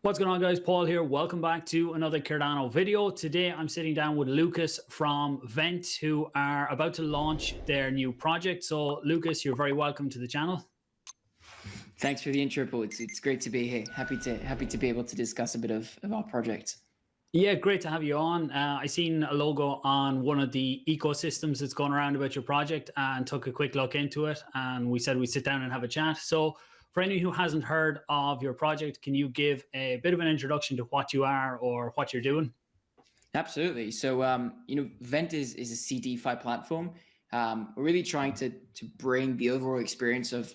What's going on, guys? Paul here. Welcome back to another Cardano video. Today I'm sitting down with Lucas from Vent, who are about to launch their new project. So Lucas, you're very welcome to the channel. Thanks for the intro, Paul. It's great to be here. Happy to be able to discuss a bit of our project. Yeah, great to have you on. I seen a logo on one of the ecosystems that's going around about your project and took a quick look into it. And we said we'd sit down and have a chat. So for anyone who hasn't heard of your project, can you give a bit of an introduction to what you are or what you're doing? Absolutely. So, Vent is a CDFI platform. We're really trying to bring the overall experience of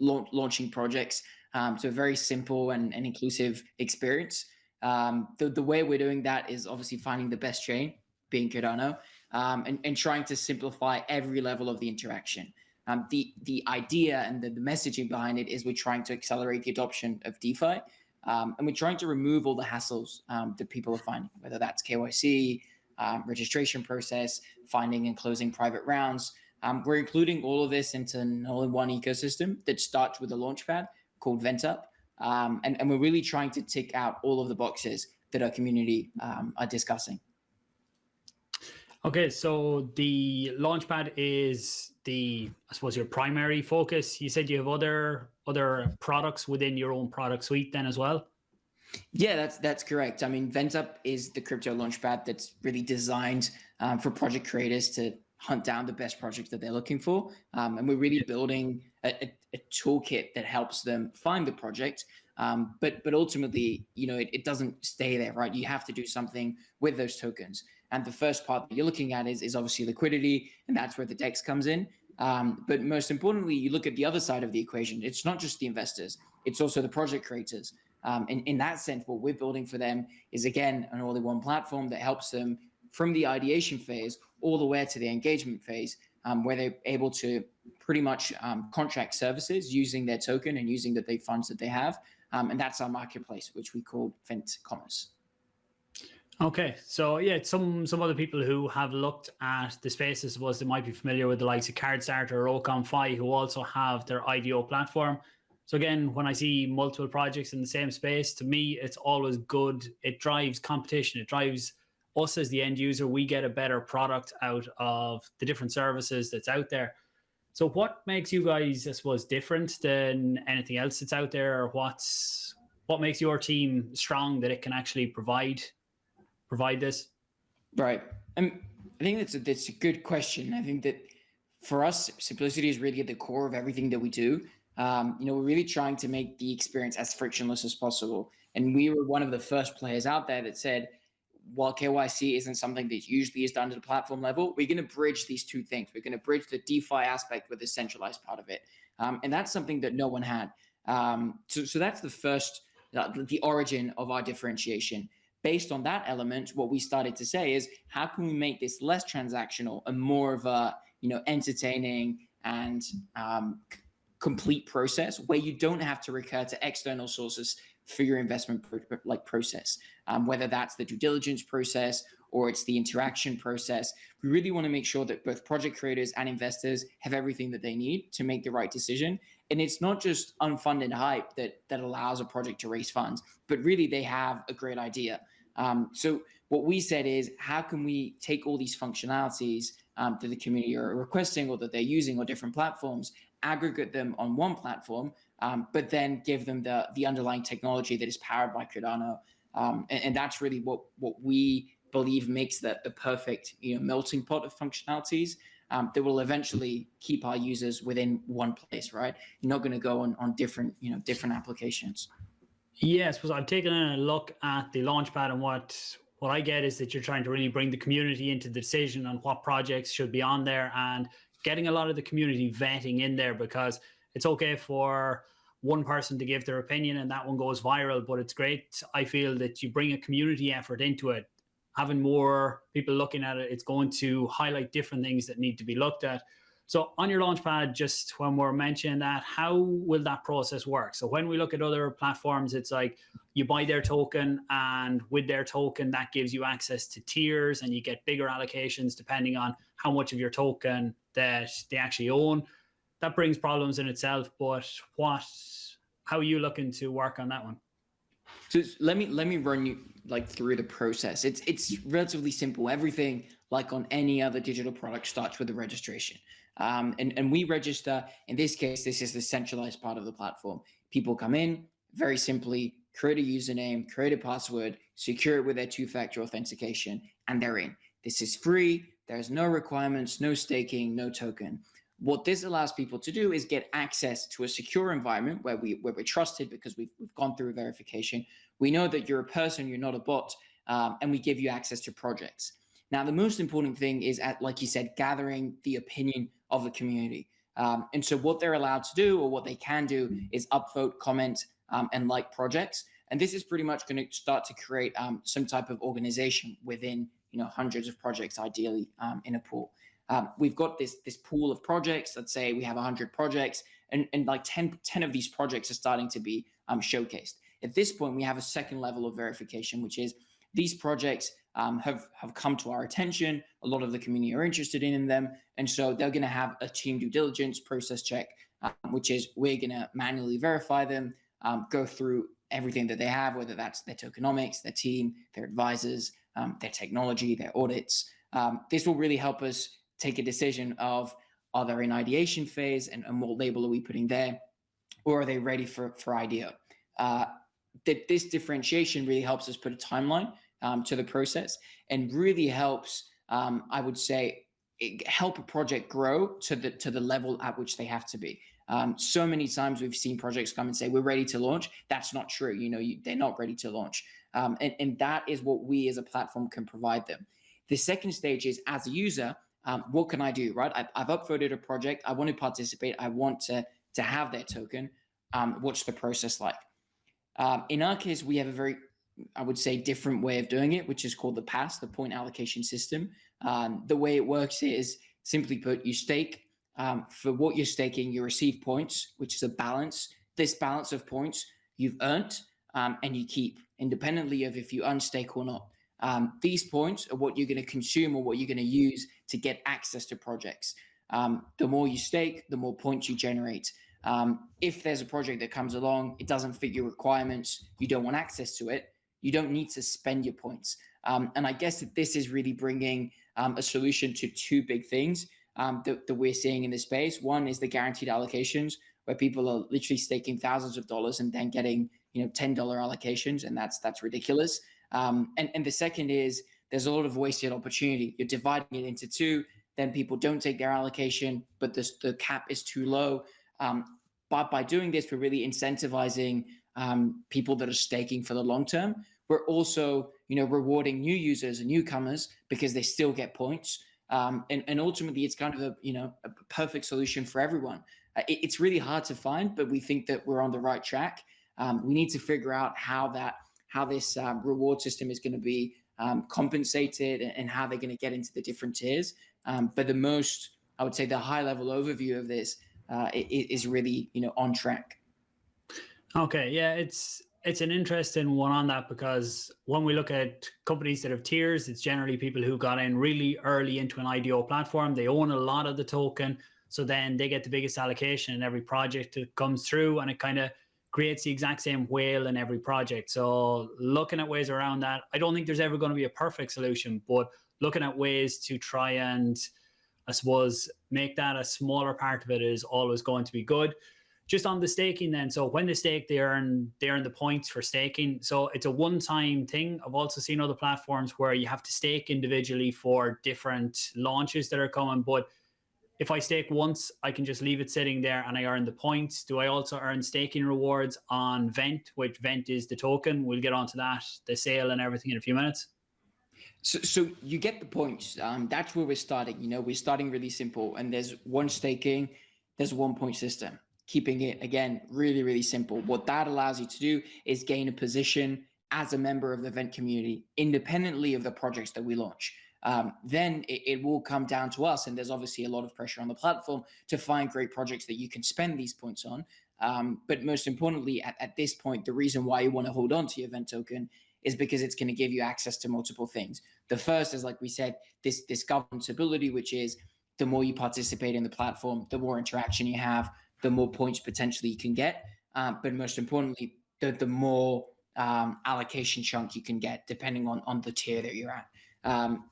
launching projects to a very simple and inclusive experience. The way we're doing that is obviously finding the best chain, being Cardano, and trying to simplify every level of the interaction. The idea and the messaging behind it is we're trying to accelerate the adoption of DeFi, and we're trying to remove all the hassles that people are finding, whether that's KYC, registration process, finding and closing private rounds. We're including all of this into an all-in-one ecosystem that starts with a launchpad called Ventup. And we're really trying to tick out all of the boxes that our community are discussing. Okay, so the Launchpad is I suppose, your primary focus. You said you have other products within your own product suite then as well? Yeah, that's correct. I mean, Ventup is the crypto launchpad that's really designed for project creators to hunt down the best project that they're looking for. And we're really building a toolkit that helps them find the project. But ultimately, it doesn't stay there, right? You have to do something with those tokens. And the first part that you're looking at is obviously liquidity, and that's where the DEX comes in. But most importantly, you look at the other side of the equation. It's not just the investors, it's also the project creators. In that sense, what we're building for them is, again, an all-in-one platform that helps them from the ideation phase all the way to the engagement phase, where they're able to pretty much contract services using their token and using the funds that they have. And that's our marketplace, which we call Vent Commerce. Okay, so yeah, some other people who have looked at the space, I suppose they might be familiar with the likes of CardStarter or OConFi, who also have their IDO platform. So again, when I see multiple projects in the same space, to me, it's always good. It drives competition. It drives us as the end user. We get a better product out of the different services that's out there. So what makes you guys, I suppose, different than anything else that's out there? Or what makes your team strong that it can actually provide this? Right. I think that's a good question. I think that for us, simplicity is really at the core of everything that we do. We're really trying to make the experience as frictionless as possible. And we were one of the first players out there that said, while KYC isn't something that usually is done at a platform level, we're going to bridge these two things. We're going to bridge the DeFi aspect with the centralized part of it. And that's something that no one had. So that's the first, the origin of our differentiation. Based on that element, what we started to say is, how can we make this less transactional and more of a, entertaining and complete process where you don't have to recur to external sources for your investment process, whether that's the due diligence process or it's the interaction process. We really want to make sure that both project creators and investors have everything that they need to make the right decision. And it's not just unfunded hype that allows a project to raise funds, but really they have a great idea. So what we said is, how can we take all these functionalities that the community are requesting or that they're using on different platforms, aggregate them on one platform, but then give them the underlying technology that is powered by Cardano. And that's really what we believe makes the perfect melting pot of functionalities that will eventually keep our users within one place, right? You're not going to go on different applications. Yes, because I've taken a look at the Launchpad, and what I get is that you're trying to really bring the community into the decision on what projects should be on there, and getting a lot of the community vetting in there, because it's okay for one person to give their opinion and that one goes viral, but it's great, I feel, that you bring a community effort into it. Having more people looking at it, it's going to highlight different things that need to be looked at. So on your Launchpad, just when we're mentioning that, how will that process work? So when we look at other platforms, it's like you buy their token, and with their token, that gives you access to tiers, and you get bigger allocations depending on how much of your token that they actually own. That brings problems in itself, but how are you looking to work on that one? So let me run you like through the process. It's relatively simple. Everything like on any other digital product starts with a registration. And we register. In this case, this is the centralized part of the platform. People come in, very simply create a username, create a password, secure it with their two-factor authentication, and they're in. This is free. There's no requirements, no staking, no token. What this allows people to do is get access to a secure environment where we're trusted because we've gone through verification. We know that you're a person, you're not a bot, and we give you access to projects. Now, the most important thing is, like you said, gathering the opinion of the community. And so what they're allowed to do, or what they can do, is upvote, comment, and like projects. And this is pretty much going to start to create some type of organization within, hundreds of projects, ideally in a pool. We've got this pool of projects. Let's say we have 100 projects, and like 10 of these projects are starting to be showcased. At this point, we have a second level of verification, which is these projects have come to our attention. A lot of the community are interested in them. And so they're going to have a team due diligence process check, which is we're going to manually verify them, go through everything that they have, whether that's their tokenomics, their team, their advisors, their technology, their audits. This will really help us take a decision of, are they in ideation phase, and what label are we putting there, or are they ready for IDO? This differentiation really helps us put a timeline to the process, and really helps, I would say, help a project grow to the level at which they have to be. So many times we've seen projects come and say, we're ready to launch. That's not true. They're not ready to launch. And that is what we as a platform can provide them. The second stage is, as a user, what can I do, right? I've upvoted a project. I want to participate. I want to have their token. What's the process like? In our case, we have a very, I would say, different way of doing it, which is called the PAS, the point allocation system. The way it works is, simply put, you stake. For what you're staking, you receive points, which is a balance. This balance of points you've earned, and you keep, independently of if you unstake or not. These points are what you're going to consume, or what you're going to use to get access to projects. The more you stake, the more points you generate. If there's a project that comes along, it doesn't fit your requirements, you don't want access to it, you don't need to spend your points. And I guess that this is really bringing a solution to two big things that we're seeing in this space. One is the guaranteed allocations, where people are literally staking thousands of dollars and then getting $10 allocations, and that's ridiculous. And the second is, there's a lot of wasted opportunity. You're dividing it into two, then people don't take their allocation, but the cap is too low. But by doing this, we're really incentivizing people that are staking for the long term. We're also, rewarding new users and newcomers because they still get points. And ultimately, it's kind of a perfect solution for everyone. It's really hard to find, but we think that we're on the right track. We need to figure out how this reward system is going to be compensated, and how they're going to get into the different tiers. But I would say the high level overview of this is really, on track. Okay, yeah, it's an interesting one on that, because when we look at companies that have tiers, it's generally people who got in really early into an IDO platform. They own a lot of the token, so then they get the biggest allocation in every project that comes through, and it kind of creates the exact same whale in every project. So looking at ways around that, I don't think there's ever going to be a perfect solution, but looking at ways to try and, I suppose, make that a smaller part of it is always going to be good. Just on the staking then, so when they stake, they earn the points for staking. So it's a one-time thing. I've also seen other platforms where you have to stake individually for different launches that are coming, but if I stake once, I can just leave it sitting there and I earn the points. Do I also earn staking rewards on Vent, which Vent is the token? We'll get onto that, the sale and everything, in a few minutes. So you get the points. That's where we're starting. We're starting really simple, and there's one staking, there's a 1 point system. Keeping it, again, really, really simple. What that allows you to do is gain a position as a member of the Vent community, independently of the projects that we launch. Then it will come down to us, and there's obviously a lot of pressure on the platform to find great projects that you can spend these points on. But most importantly, at this point, the reason why you want to hold on to your Vent token is because it's going to give you access to multiple things. The first is, like we said, this governance ability, which is the more you participate in the platform, the more interaction you have, the more points potentially you can get. But most importantly, the more allocation chunk you can get depending on the tier that you're at.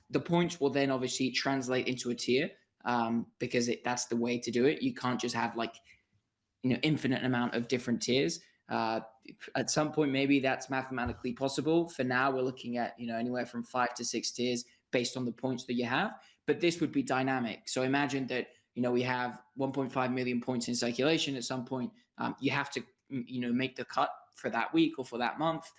The points will then obviously translate into a tier, because that's the way to do it. You can't just have like, infinite amount of different tiers. At some point, maybe that's mathematically possible. For now, we're looking at, anywhere from 5 to 6 tiers based on the points that you have. But this would be dynamic. So imagine that, we have 1.5 million points in circulation. At some point, you have to, make the cut for that week or for that month.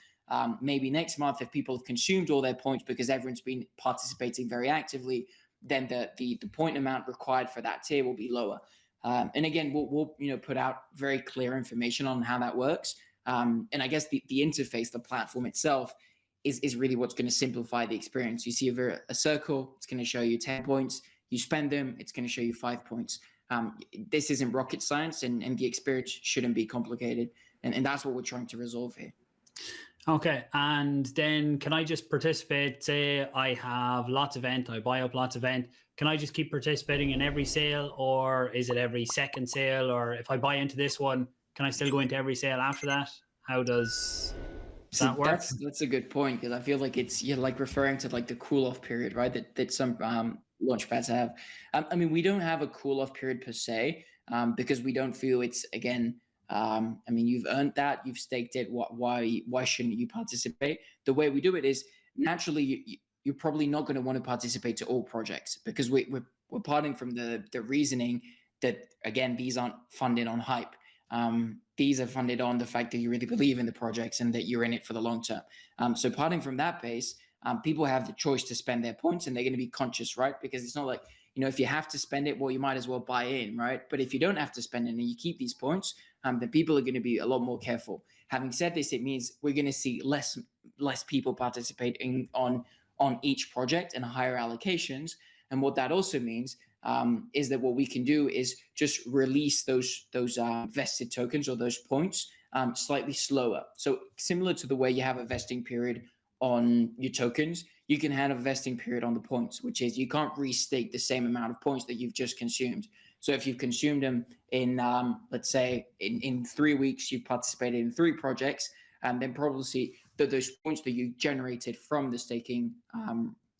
Maybe next month, if people have consumed all their points because everyone's been participating very actively, then the point amount required for that tier will be lower. And again, we'll put out very clear information on how that works. And I guess the interface, the platform itself, is really what's going to simplify the experience. You see a circle, it's going to show you 10 points. You spend them, it's going to show you 5 points. This isn't rocket science, and the experience shouldn't be complicated. And that's what we're trying to resolve here. Okay, and then can I just participate? Say I have lots of Vent, I buy up lots of Vent. Can I just keep participating in every sale, or is it every second sale? Or if I buy into this one, can I still go into every sale after that? How does that work? That's a good point, because I feel like you're like referring to like the cool off period, right? That some launchpads have. I mean, we don't have a cool off period per se, because we don't feel it's, again, I mean, you've earned that, you've staked it. Why shouldn't you participate? The way we do it is naturally you're probably not going to want to participate to all projects, because we're parting from the reasoning that, again, these aren't funded on hype. These are funded on the fact that you really believe in the projects and that you're in it for the long term. So parting from that base, people have the choice to spend their points, and they're going to be conscious, right? Because it's not like, if you have to spend it, well, you might as well buy in, right? But if you don't have to spend it and you keep these points, then people are going to be a lot more careful. Having said this, it means we're going to see less people participating on each project and higher allocations. And what that also means is that what we can do is just release those vested tokens or those points slightly slower. So similar to the way you have a vesting period on your tokens, you can have a vesting period on the points, which is you can't restake the same amount of points that you've just consumed. So if you've consumed them in, let's say, in 3 weeks, you've participated in 3 projects, and then probably see that those points that you generated from the staking,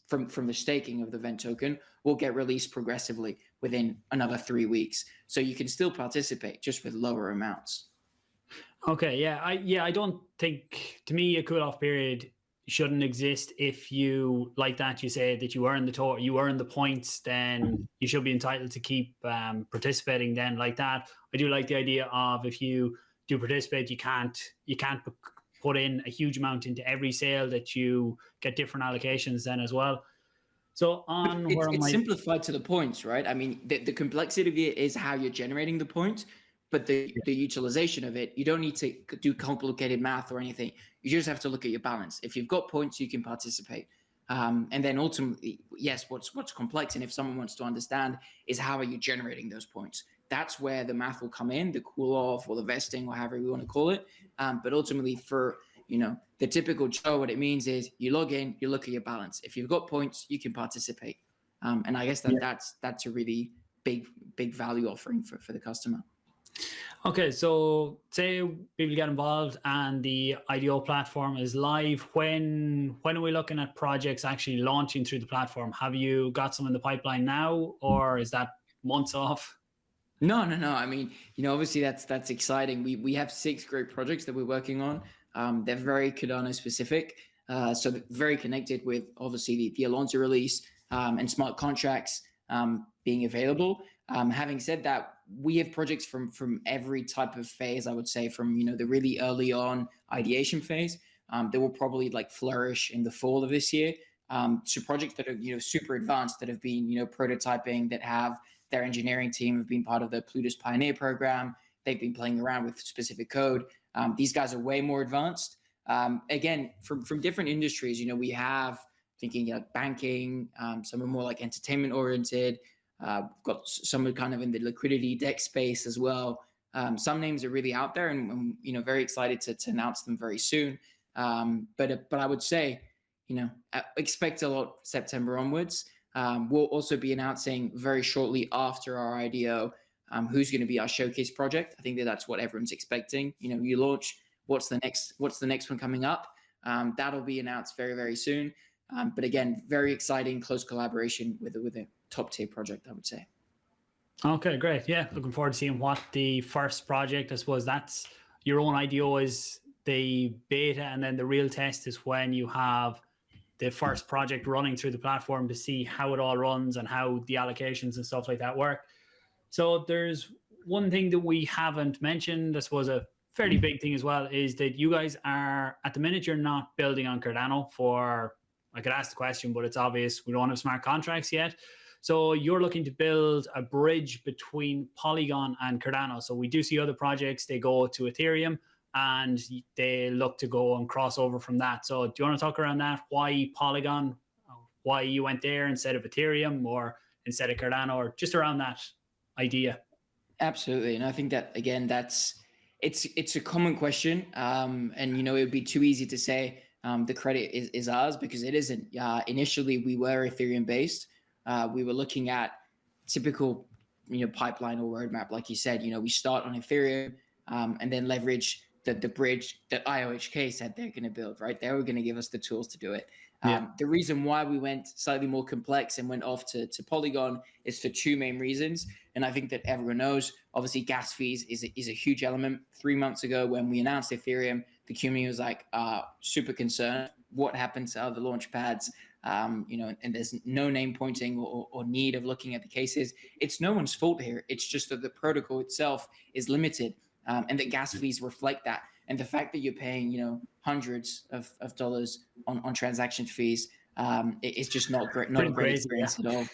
from the staking of the Vent token, will get released progressively within another 3 weeks. So you can still participate, just with lower amounts. Okay, yeah, I don't think, to me, a cool off period shouldn't exist. If you, like that, you say that you earn the points, then you should be entitled to keep participating then like that. I do like the idea of, if you do participate, you can't put in a huge amount into every sale, that you get different allocations then as well. So it's simplified to the points, right? I mean, the complexity of it is how you're generating the points, but the utilization of it, you don't need to do complicated math or anything. You just have to look at your balance. If you've got points, you can participate. And then ultimately, yes, what's complex, and if someone wants to understand, is how are you generating those points? That's where the math will come in, the cool off or the vesting, or however you want to call it. But ultimately, for the typical Joe, what it means is you log in, you look at your balance. If you've got points, you can participate. And I guess that's a really big value offering for the customer. Okay, so say people get involved and the IDO platform is live. When are we looking at projects actually launching through the platform? Have you got some in the pipeline now, or is that months off? No. I mean, obviously that's exciting. We have 6 great projects that we're working on. They're very Cardano specific. So they're very connected with, obviously, the Alonso release and smart contracts being available. Having said that, we have projects from every type of phase, I would say, from the really early on ideation phase. They will probably like flourish in the fall of this year. To projects that are super advanced, that have been prototyping, that have their engineering team, have been part of the Plutus Pioneer program. They've been playing around with specific code. These guys are way more advanced. Again, from different industries, we have thinking like banking, some are more like entertainment oriented. We've got some are kind of in the liquidity deck space as well. Some names are really out there, and very excited to announce them very soon. But I would say, expect a lot September onwards. We'll also be announcing very shortly after our IDO who's going to be our showcase project. I think that's what everyone's expecting. You launch what's the next one coming up. That'll be announced very, very soon. But again, very exciting, close collaboration with a top tier project, I would say. Okay, great. Yeah, looking forward to seeing what the first project, I suppose that's your own IDO is the beta, and then the real test is when you have the first project running through the platform to see how it all runs and how the allocations and stuff like that work. So there's one thing that we haven't mentioned, I suppose a fairly big thing as well, is that you guys are, at the minute, you're not building on Cardano for, I could ask the question, but it's obvious we don't have smart contracts yet. So you're looking to build a bridge between Polygon and Cardano. So we do see other projects, they go to Ethereum and they look to go and cross over from that. So do you want to talk around that? Why Polygon? Why you went there instead of Ethereum or instead of Cardano, or just around that idea? Absolutely. And I think that, again, it's a common question. And, it would be too easy to say the credit is ours, because it isn't. Initially, we were Ethereum based. We were looking at typical, pipeline or roadmap. Like you said, we start on Ethereum and then leverage the bridge that IOHK said they're going to build, right? They were going to give us the tools to do it. The reason why we went slightly more complex and went off to Polygon is for two main reasons. And I think that everyone knows, obviously, gas fees is a huge element. 3 months ago, when we announced Ethereum, the community was like super concerned. What happened to other launch pads? And there's no name pointing or need of looking at the cases. It's no one's fault here. It's just that the protocol itself is limited, and that gas fees reflect that. And the fact that you're paying, hundreds of dollars on transaction fees, it's just not great, not a great experience at all.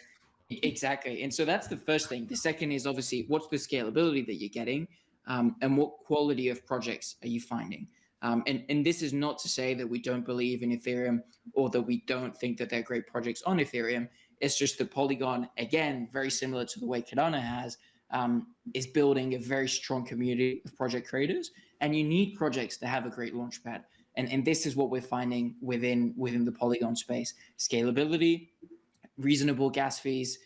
Exactly. And so that's the first thing. The second is obviously what's the scalability that you're getting, and what quality of projects are you finding? And this is not to say that we don't believe in Ethereum or that we don't think that they're great projects on Ethereum. It's just that Polygon, again, very similar to the way Cardano has, is building a very strong community of project creators. And you need projects to have a great launchpad. And this is what we're finding within the Polygon space. Scalability, reasonable gas fees,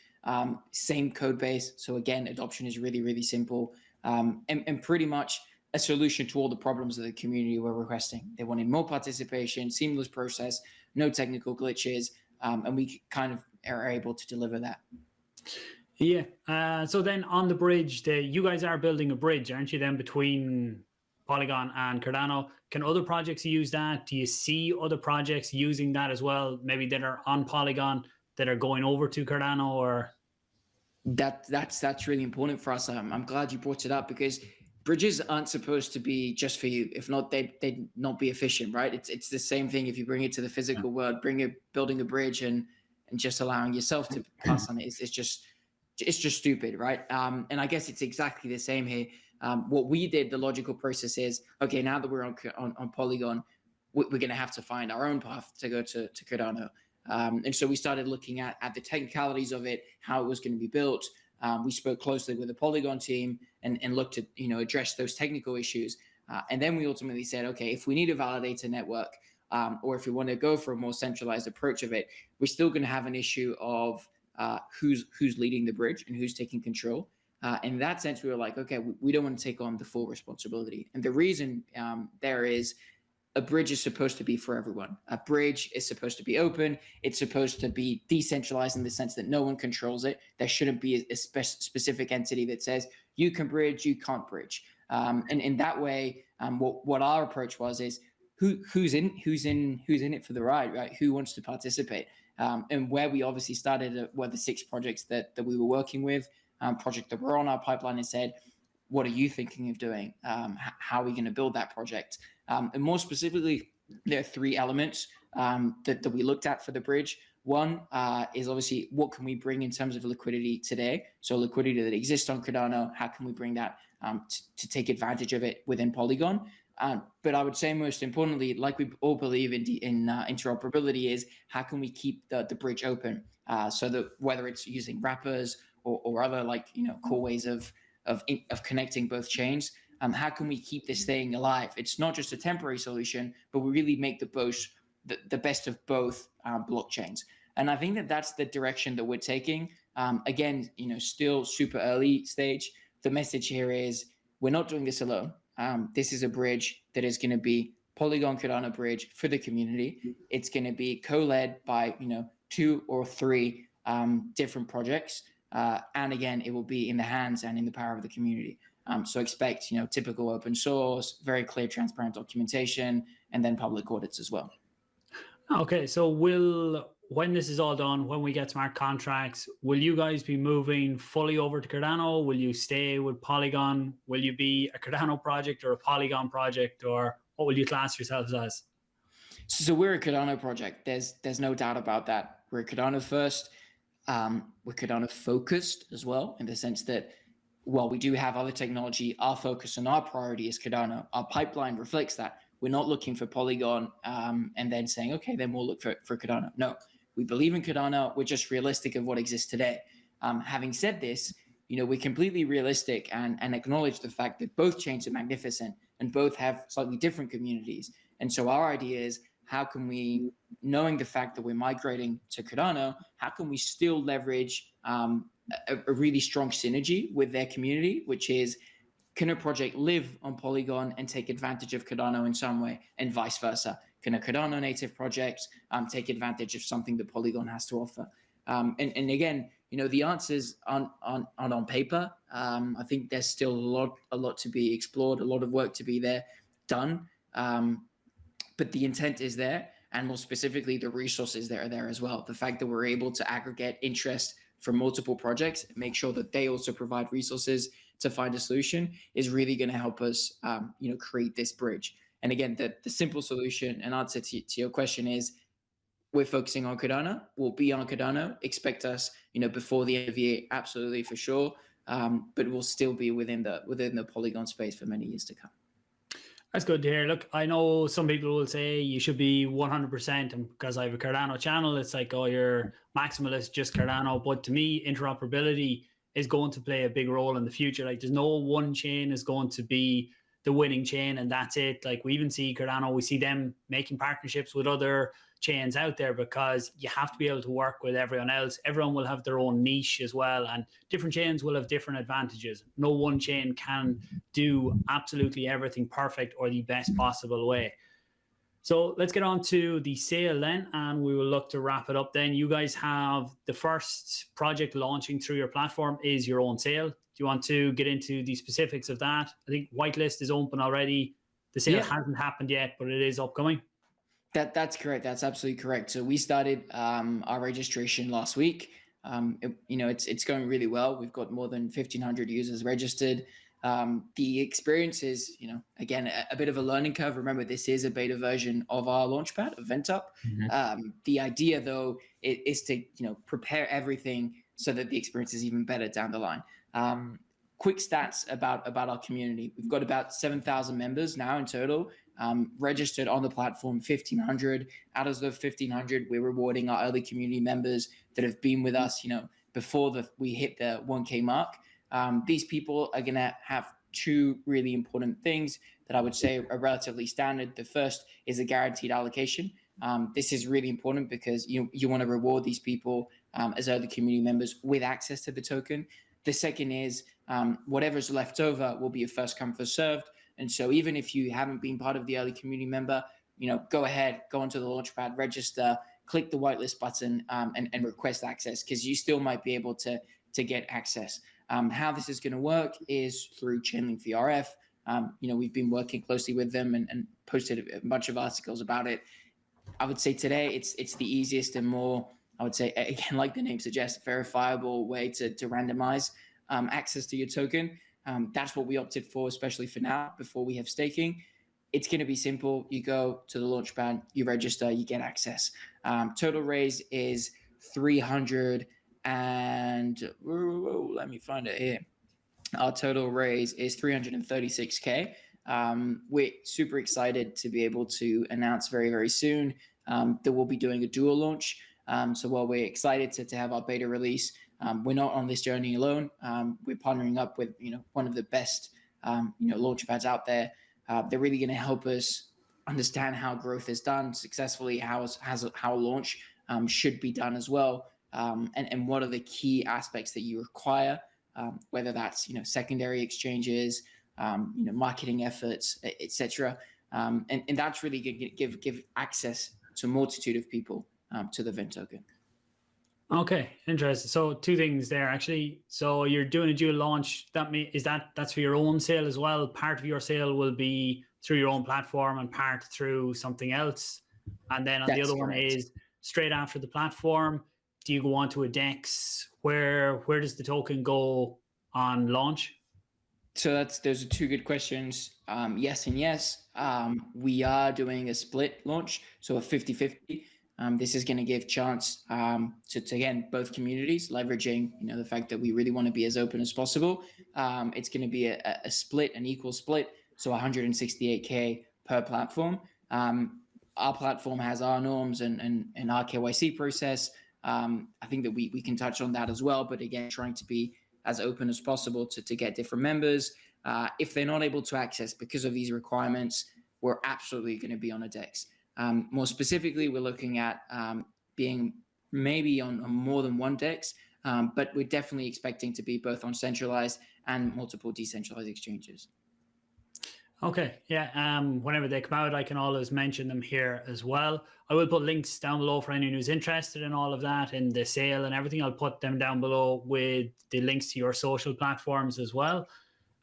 same code base. So again, adoption is really, really simple, and pretty much a solution to all the problems that the community were requesting. They wanted more participation, seamless process, no technical glitches, and we kind of are able to deliver that. Yeah. So then on the bridge, you guys are building a bridge, aren't you, then, between Polygon and Cardano? Can other projects use that? Do you see other projects using that as well, maybe that are on Polygon that are going over to Cardano? Or that's really important for us. I'm glad you brought it up, because bridges aren't supposed to be just for you. If not, they'd not be efficient, right? It's the same thing if you bring it to the physical world, building a bridge and just allowing yourself to pass on it. It's just stupid, right? And I guess it's exactly the same here. What we did, the logical process is, okay, now that we're on Polygon, we're going to have to find our own path to go to Cardano. And so we started looking at the technicalities of it, how it was going to be built. We spoke closely with the Polygon team and looked to address those technical issues. And then we ultimately said, okay, if we need a validator network, or if we want to go for a more centralized approach of it, we're still going to have an issue of who's leading the bridge and who's taking control. In that sense, we were like, okay, we don't want to take on the full responsibility. And the reason there is, a bridge is supposed to be for everyone. A bridge is supposed to be open. It's supposed to be decentralized in the sense that no one controls it. There shouldn't be a specific entity that says you can bridge, you can't bridge. And in that way, what our approach was is who's in it for the ride, right? Who wants to participate? And where we obviously started were the 6 projects that we were working with, project that were on our pipeline, and said, what are you thinking of doing? How are we going to build that project? And more specifically, there are 3 elements that we looked at for the bridge. One is obviously what can we bring in terms of liquidity today? So liquidity that exists on Cardano, how can we bring that to take advantage of it within Polygon? But I would say most importantly, like we all believe in interoperability, is how can we keep the bridge open, so that whether it's using wrappers or other cool ways of connecting both chains, how can we keep this thing alive? It's not just a temporary solution, but we really make the best of both blockchains. And I think that that's the direction that we're taking. Again, still super early stage. The message here is we're not doing this alone. This is a bridge that is going to be Polygon Cardano bridge for the community. It's going to be co-led by 2 or 3 different projects, and again, it will be in the hands and in the power of the community. So expect typical open source, very clear, transparent documentation, and then public audits as well. Okay, so when this is all done, when we get smart contracts, will you guys be moving fully over to Cardano? Will you stay with Polygon? Will you be a Cardano project or a Polygon project, or what will you class yourselves as? So we're a Cardano project. There's no doubt about that. We're a Cardano first. We're Cardano focused as well, in the sense that while we do have other technology, our focus and our priority is Cardano. Our pipeline reflects that. We're not looking for Polygon and then saying, okay, then we'll look for Cardano. No, we believe in Cardano. We're just realistic of what exists today. Having said this, we're completely realistic and acknowledge the fact that both chains are magnificent and both have slightly different communities. And so our idea is, how can we, knowing the fact that we're migrating to Cardano, how can we still leverage a really strong synergy with their community, which is, can a project live on Polygon and take advantage of Cardano in some way, and vice versa? Can a Cardano native project take advantage of something that Polygon has to offer? And again, the answers aren't on paper. I think there's still a lot to be explored, a lot of work to be done. But the intent is there, and more specifically, the resources that are there as well. The fact that we're able to aggregate interest from multiple projects, make sure that they also provide resources to find a solution, is really going to help us, create this bridge. And again, the simple solution and answer to your question is, we're focusing on Cardano. We'll be on Cardano. Expect us, before the end of the year, absolutely, for sure. But we'll still be within the Polygon space for many years to come. That's good to hear. Look, I know some people will say you should be 100%, and because I have a Cardano channel, it's like, oh, you're maximalist, just Cardano. But to me, interoperability is going to play a big role in the future. Like, there's no one chain is going to be the winning chain, and that's it. Like, we even see Cardano, we see them making partnerships with other chains out there, because you have to be able to work with everyone else. Everyone will have their own niche as well, and different chains will have different advantages. No one chain can do absolutely everything perfect or the best possible way. So let's get on to the sale then, and we will look to wrap it up then. You guys have the first project launching through your platform is your own sale. Do you want to get into the specifics of that? I think whitelist is open already. The sale hasn't happened yet, but it is upcoming. That's correct. That's absolutely correct. So we started our registration last week. It's going really well. We've got more than 1,500 users registered. The experience is, again, a bit of a learning curve. Remember, this is a beta version of our Launchpad, of Ventup. The idea, though, is to prepare everything so that the experience is even better down the line. Quick stats about our community. We've got about 7,000 members now in total. Registered on the platform, 1,500. Out of those 1,500, we're rewarding our early community members that have been with us, before we hit the 1K mark. These people are going to have 2 really important things that I would say are relatively standard. The first is a guaranteed allocation. This is really important because you want to reward these people as early community members with access to the token. The second is whatever's left over will be a first come, first served. And so even if you haven't been part of the early community member, go ahead, go onto the Launchpad, register, click the whitelist button, and request access, because you still might be able to get access. How this is going to work is through Chainlink VRF. We've been working closely with them and posted a bunch of articles about it. I would say today it's the easiest and more, I would say, again, like the name suggests, verifiable way to randomize access to your token. That's what we opted for, especially for now, before we have staking. It's going to be simple. You go to the Launchpad, you register, you get access. Total raise is 300 and let me find it here. Our total raise is 336K. We're super excited to be able to announce very, very soon that we'll be doing a dual launch. So while we're excited to have our beta release, we're not on this journey alone. We're partnering up with one of the best launchpads out there. They're really going to help us understand how growth is done successfully, how a launch should be done as well, and what are the key aspects that you require, whether that's secondary exchanges, marketing efforts, etc. And that's really good, give access to a multitude of people to the Vent token. Okay, interesting. So two things there actually. So you're doing a dual launch. That's for your own sale as well. Part of your sale will be through your own platform and part through something else. And then on the That's other one correct. is straight after the platform. Do you go onto a DEX? Where does the token go on launch? So those are two good questions. Yes and yes. We are doing a split launch, so a 50-50. This is going to give chance to again both communities, leveraging the fact that we really want to be as open as possible. It's going to be a split, an equal split, so 168K per platform. Our platform has our norms and our KYC process. I think that we can touch on that as well, but again, trying to be as open as possible to get different members. If they're not able to access because of these requirements, we're absolutely going to be on a DEX. More specifically, we're looking at being maybe on more than one DEX, but we're definitely expecting to be both on centralized and multiple decentralized exchanges. Okay, yeah. Whenever they come out, I can always mention them here as well. I will put links down below for anyone who's interested in all of that, in the sale and everything. I'll put them down below with the links to your social platforms as well.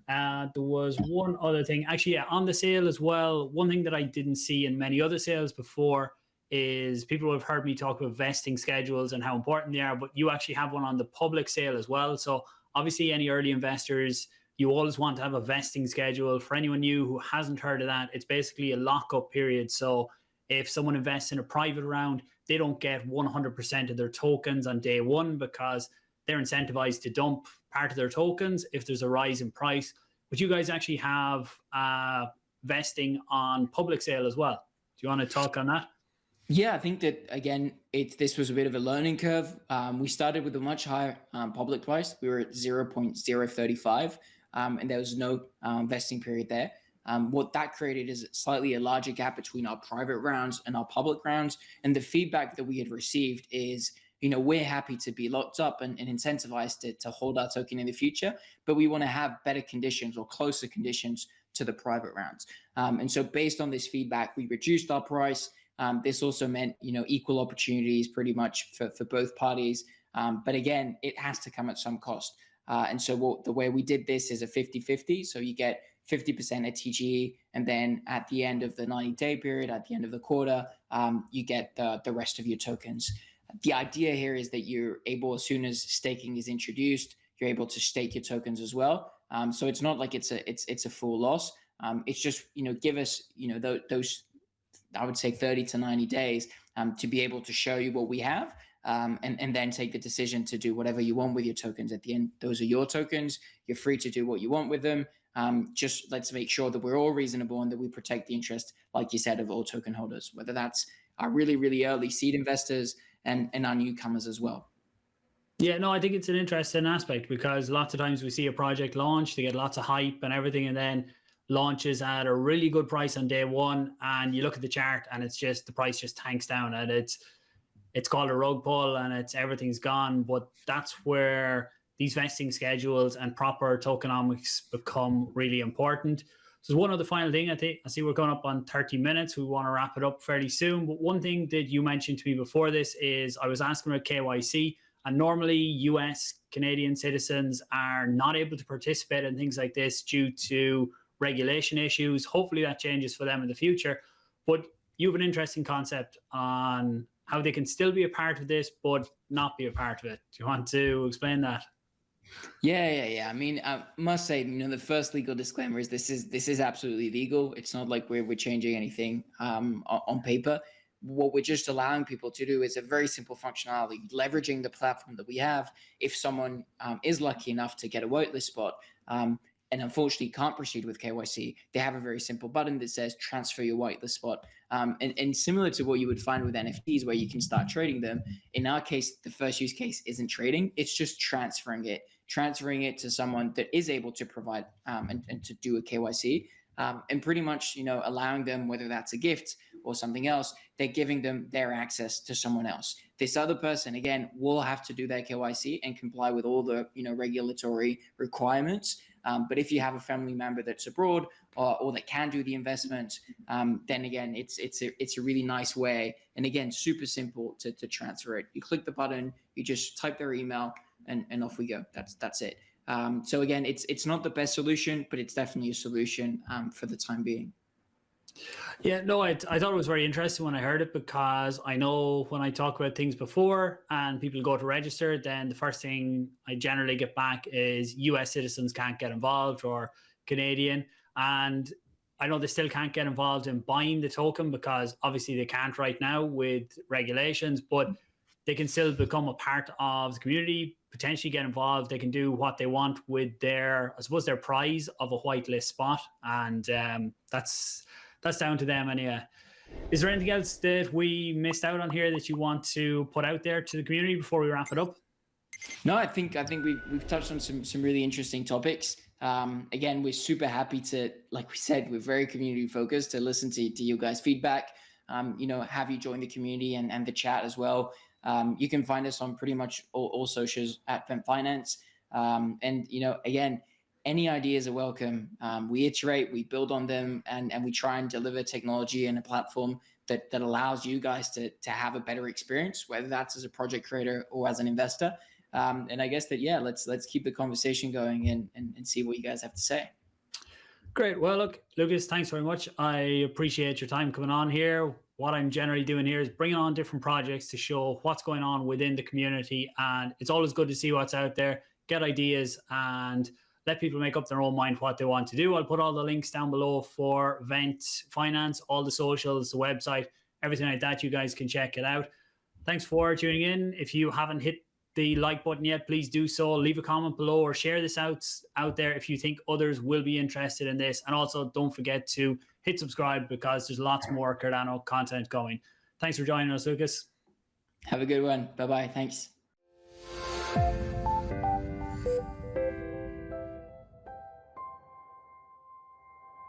There was one other thing, actually, yeah, on the sale as well. One thing that I didn't see in many other sales before is people have heard me talk about vesting schedules and how important they are, but you actually have one on the public sale as well. So obviously, any early investors, you always want to have a vesting schedule. For anyone new who hasn't heard of that, it's basically a lockup period. So if someone invests in a private round, they don't get 100% of their tokens on day one because they're incentivized to dump part of their tokens if there's a rise in price. But you guys actually have vesting on public sale as well. Do you want to talk on that? Yeah, I think that again, this was a bit of a learning curve. We started with a much higher public price. We were at 0.035, and there was no vesting period there. What that created is slightly a larger gap between our private rounds and our public rounds. And the feedback that we had received is, we're happy to be locked up and incentivized to hold our token in the future, but we want to have better conditions or closer conditions to the private rounds. And so based on this feedback, we reduced our price. This also meant, equal opportunities pretty much for both parties. But again, it has to come at some cost. And so the way we did this is a 50-50. So you get 50% at TGE, and then at the end of the 90-day period, at the end of the quarter, you get the rest of your tokens. The idea here is that you're able, as soon as staking is introduced, you're able to stake your tokens as well. So it's not like it's a full loss. It's just, give us, those, I would say 30 to 90 days to be able to show you what we have, and then take the decision to do whatever you want with your tokens. At the end, those are your tokens. You're free to do what you want with them. Just let's make sure that we're all reasonable and that we protect the interest, like you said, of all token holders, whether that's our really, really early seed investors and our newcomers as well. Yeah, no, I think it's an interesting aspect because lots of times we see a project launch, they get lots of hype and everything, and then launches at a really good price on day one, and you look at the chart and it's just the price just tanks down, and it's called a rug pull and everything's gone. But that's where these vesting schedules and proper tokenomics become really important. So one other final thing, I see we're going up on 30 minutes. We want to wrap it up fairly soon. But one thing that you mentioned to me before this is I was asking about KYC, and normally US, Canadian citizens are not able to participate in things like this due to regulation issues. Hopefully that changes for them in the future. But you have an interesting concept on how they can still be a part of this, but not be a part of it. Do you want to explain that? Yeah. I mean, I must say, the first legal disclaimer is this is absolutely legal. It's not like we're changing anything on paper. What we're just allowing people to do is a very simple functionality, leveraging the platform that we have. If someone is lucky enough to get a whitelist spot, and unfortunately can't proceed with KYC, they have a very simple button that says transfer your whitelist spot. And similar to what you would find with NFTs where you can start trading them, in our case, the first use case isn't trading, it's just transferring it to someone that is able to provide and to do a KYC. And pretty much, allowing them, whether that's a gift or something else, they're giving them their access to someone else. This other person, again, will have to do their KYC and comply with all the, regulatory requirements. But if you have a family member that's abroad or that can do the investment, then again, it's a really nice way. And again, super simple to transfer it. You click the button, you just type their email, and off we go. That's it. So again, it's not the best solution, but it's definitely a solution for the time being. Yeah, no, I thought it was very interesting when I heard it, because I know when I talk about things before and people go to register, then the first thing I generally get back is US citizens can't get involved, or Canadian. And I know they still can't get involved in buying the token because obviously they can't right now with regulations, but they can still become a part of the community, potentially get involved. They can do what they want with their, I suppose, their prize of a whitelist spot. And that's down to them anyway. Is there anything else that we missed out on here that you want to put out there to the community before we wrap it up? No, I think we've touched on some really interesting topics. Again, we're super happy to, like we said, we're very community focused, to listen to you guys' feedback. Have you join the community and the chat as well. You can find us on pretty much all socials at Vent Finance. And again, any ideas are welcome. We iterate, we build on them, and we try and deliver technology and a platform that allows you guys to have a better experience, whether that's as a project creator or as an investor. And I guess that, yeah, let's keep the conversation going and see what you guys have to say. Great. Well, look, Lucas, thanks very much. I appreciate your time coming on here. What I'm generally doing here is bringing on different projects to show what's going on within the community. And it's always good to see what's out there, get ideas, and let people make up their own mind what they want to do. I'll put all the links down below for Vent Finance, all the socials, the website, everything like that. You guys can check it out. Thanks for tuning in. If you haven't hit the like button yet, please do so. Leave a comment below or share this out there if you think others will be interested in this. And also don't forget to hit subscribe, because there's lots more Cardano content going. Thanks for joining us, Lucas. Have a good one. Bye-bye. Thanks.